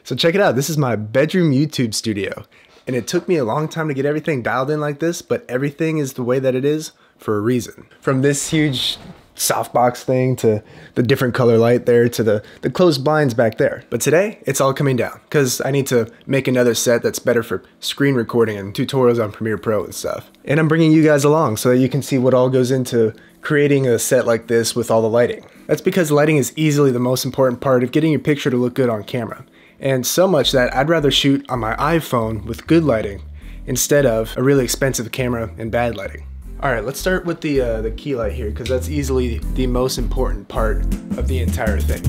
So check it out, this is my bedroom YouTube studio. And it took me a long time to get everything dialed in like this, but everything is the way that it is for a reason. From this huge softbox thing to the different color light there to the closed blinds back there. But today, it's all coming down because I need to make another set that's better for screen recording and tutorials on Premiere Pro and stuff. And I'm bringing you guys along so that you can see what all goes into creating a set like this with all the lighting. That's because lighting is easily the most important part of getting your picture to look good on camera. And so much that I'd rather shoot on my iPhone with good lighting instead of a really expensive camera and bad lighting. Alright, let's start with the key light here because that's easily the most important part of the entire thing.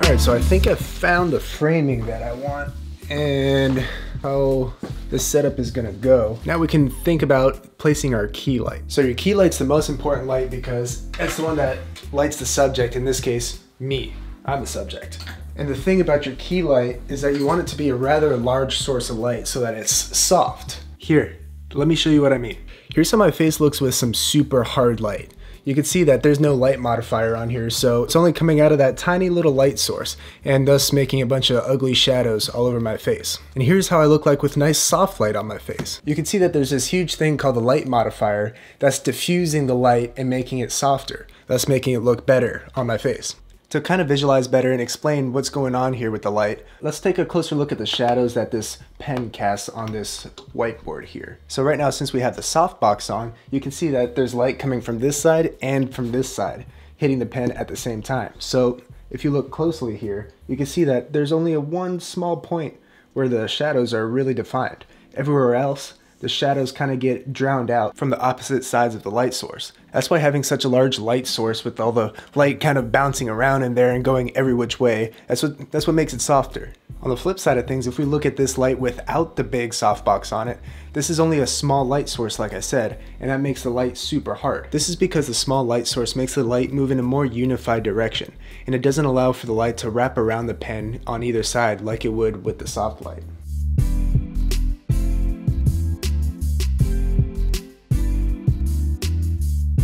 Alright, so I think I found the framing that I want and how this setup is gonna go. Now we can think about placing our key light. So your key light's the most important light because it's the one that lights the subject, in this case, me. I'm the subject. And the thing about your key light is that you want it to be a rather large source of light so that it's soft. Here, let me show you what I mean. Here's how my face looks with some super hard light. You can see that there's no light modifier on here, so it's only coming out of that tiny little light source, and thus making a bunch of ugly shadows all over my face. And here's how I look like with nice soft light on my face. You can see that there's this huge thing called the light modifier that's diffusing the light and making it softer, thus making it look better on my face. To kind of visualize better and explain what's going on here with the light, let's take a closer look at the shadows that this pen casts on this whiteboard here. So right now, since we have the softbox on, you can see that there's light coming from this side and from this side, hitting the pen at the same time. So if you look closely here, you can see that there's only one small point where the shadows are really defined. Everywhere else, the shadows kind of get drowned out from the opposite sides of the light source. That's why having such a large light source with all the light kind of bouncing around in there and going every which way, that's what makes it softer. On the flip side of things, if we look at this light without the big softbox on it, this is only a small light source like I said, and that makes the light super hard. This is because the small light source makes the light move in a more unified direction, and it doesn't allow for the light to wrap around the pen on either side like it would with the soft light.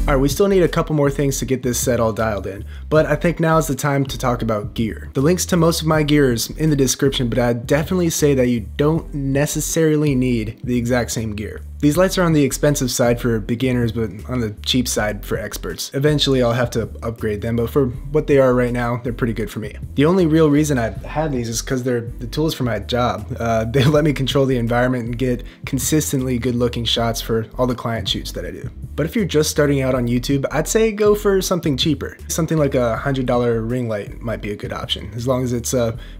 Alright, we still need a couple more things to get this set all dialed in, but I think now is the time to talk about gear. The links to most of my gear is in the description, but I'd definitely say that you don't necessarily need the exact same gear. These lights are on the expensive side for beginners, but on the cheap side for experts. Eventually I'll have to upgrade them, but for what they are right now, they're pretty good for me. The only real reason I have these is because they're the tools for my job. They let me control the environment and get consistently good looking shots for all the client shoots that I do. But if you're just starting out on YouTube, I'd say go for something cheaper. Something like a $100 ring light might be a good option, as long as it's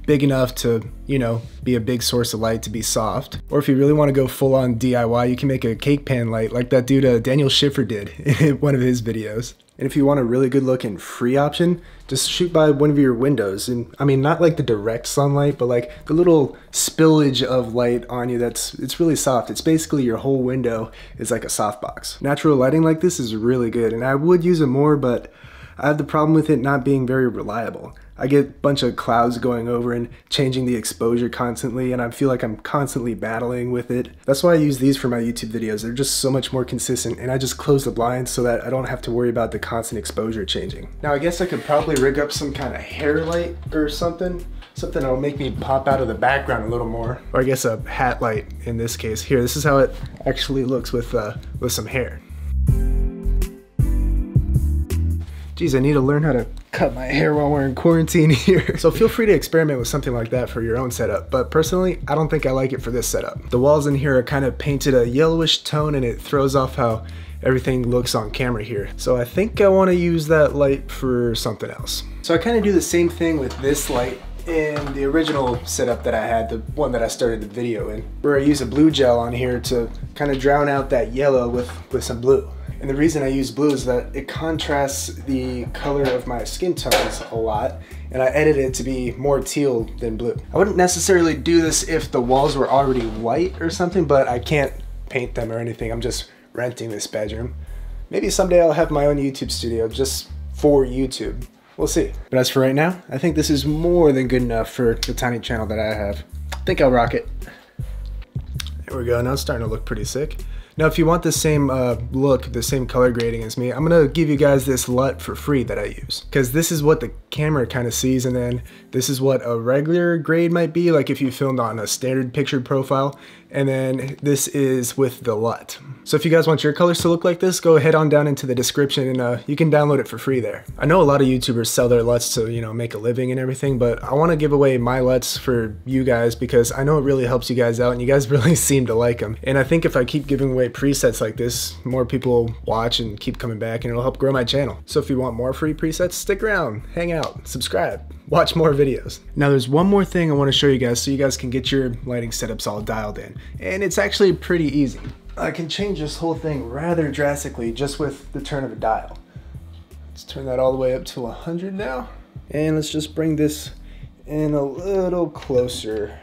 big enough to, you know, be a big source of light to be soft. Or if you really want to go full on DIY, you can make a cake pan light like that dude Daniel Schiffer did in one of his videos. And if you want a really good looking free option, just shoot by one of your windows. And I mean, not like the direct sunlight, but like the little spillage of light on you it's really soft. It's basically your whole window is like a softbox. Natural lighting like this is really good, and I would use it more, but I have the problem with it not being very reliable. I get a bunch of clouds going over and changing the exposure constantly, and I feel like I'm constantly battling with it. That's why I use these for my YouTube videos. They're just so much more consistent, and I just close the blinds so that I don't have to worry about the constant exposure changing. Now I guess I could probably rig up some kind of hair light or something that'll make me pop out of the background a little more. Or I guess a hat light in this case. Here, this is how it actually looks with some hair. Geez, I need to learn how to cut my hair while we're in quarantine here. So feel free to experiment with something like that for your own setup, but personally, I don't think I like it for this setup. The walls in here are kind of painted a yellowish tone, and it throws off how everything looks on camera here. So I think I want to use that light for something else. So I kind of do the same thing with this light in the original setup that I had, the one that I started the video in, where I use a blue gel on here to kind of drown out that yellow with some blue. And the reason I use blue is that it contrasts the color of my skin tones a lot, and I edit it to be more teal than blue. I wouldn't necessarily do this if the walls were already white or something, but I can't paint them or anything. I'm just renting this bedroom. Maybe someday I'll have my own YouTube studio just for YouTube. We'll see. But as for right now, I think this is more than good enough for the tiny channel that I have. I think I'll rock it. There There we go, now it's starting to look pretty sick. Now if you want the same look, the same color grading as me, I'm gonna give you guys this LUT for free that I use. Because this is what the camera kind of sees, and then this is what a regular grade might be, like if you filmed on a standard picture profile, and then this is with the LUT. So if you guys want your colors to look like this, go ahead on down into the description and you can download it for free there. I know a lot of YouTubers sell their LUTs to, you know, make a living and everything, but I want to give away my LUTs for you guys because I know it really helps you guys out and you guys really seem to like them. And I think if I keep giving away presets like this, more people will watch and keep coming back, and it'll help grow my channel. So if you want more free presets, stick around, hang out, subscribe, watch more videos. Now there's one more thing I want to show you guys so you guys can get your lighting setups all dialed in. And it's actually pretty easy. I can change this whole thing rather drastically just with the turn of a dial. Let's turn that all the way up to 100 now. And let's just bring this in a little closer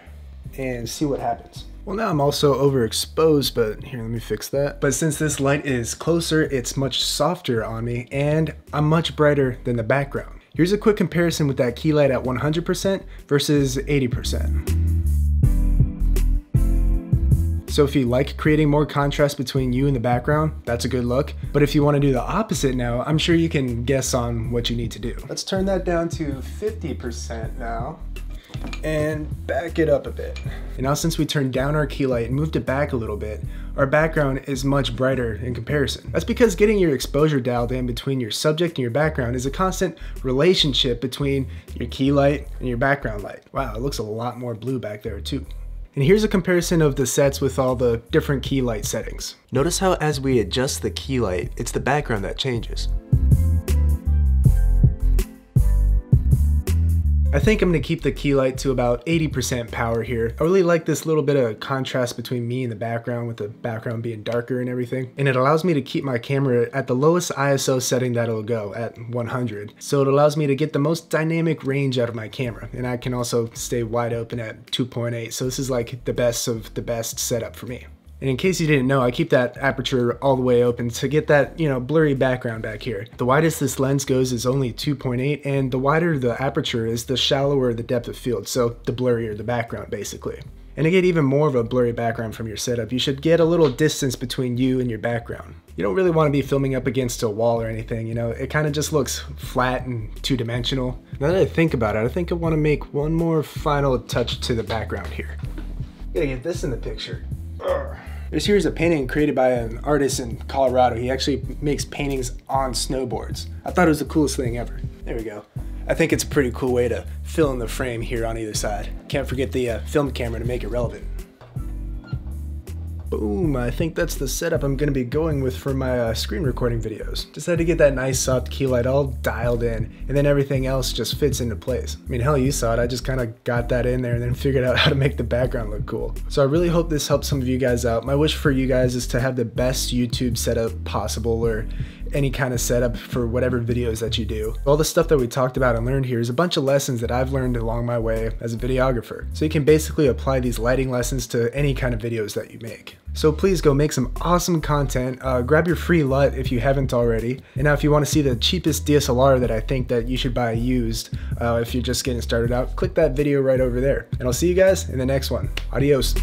and see what happens. Well, now I'm also overexposed, but here, let me fix that. But since this light is closer, it's much softer on me and I'm much brighter than the background. Here's a quick comparison with that key light at 100% versus 80%. So if you like creating more contrast between you and the background, that's a good look. But if you want to do the opposite now, I'm sure you can guess on what you need to do. Let's turn that down to 50% now and back it up a bit. And now since we turned down our key light and moved it back a little bit, our background is much brighter in comparison. That's because getting your exposure dialed in between your subject and your background is a constant relationship between your key light and your background light. Wow, it looks a lot more blue back there too. And here's a comparison of the sets with all the different key light settings. Notice how as we adjust the key light, it's the background that changes. I think I'm going to keep the key light to about 80% power here. I really like this little bit of contrast between me and the background, with the background being darker and everything. And it allows me to keep my camera at the lowest ISO setting that it'll go, at 100. So it allows me to get the most dynamic range out of my camera. And I can also stay wide open at 2.8. So this is like the best of the best setup for me. And in case you didn't know, I keep that aperture all the way open to get that, you know, blurry background back here. The widest this lens goes is only 2.8, and the wider the aperture is, the shallower the depth of field, so the blurrier the background basically. And to get even more of a blurry background from your setup, you should get a little distance between you and your background. You don't really want to be filming up against a wall or anything, you know, it kind of just looks flat and two-dimensional. Now that I think about it, I think I want to make one more final touch to the background here. Gotta get this in the picture. Urgh. This here is a painting created by an artist in Colorado. He actually makes paintings on snowboards. I thought it was the coolest thing ever. There we go. I think it's a pretty cool way to fill in the frame here on either side. Can't forget the film camera to make it relevant. Boom, I think that's the setup I'm gonna be going with for my screen recording videos. Just had to get that nice soft key light all dialed in, and then everything else just fits into place. I mean, hell, you saw it, I just kinda got that in there and then figured out how to make the background look cool. So I really hope this helps some of you guys out. My wish for you guys is to have the best YouTube setup possible, or any kind of setup for whatever videos that you do. All the stuff that we talked about and learned here is a bunch of lessons that I've learned along my way as a videographer. So you can basically apply these lighting lessons to any kind of videos that you make. So please go make some awesome content. Grab your free LUT if you haven't already. And now if you want to see the cheapest DSLR that I think that you should buy used, if you're just getting started out, click that video right over there. And I'll see you guys in the next one. Adios.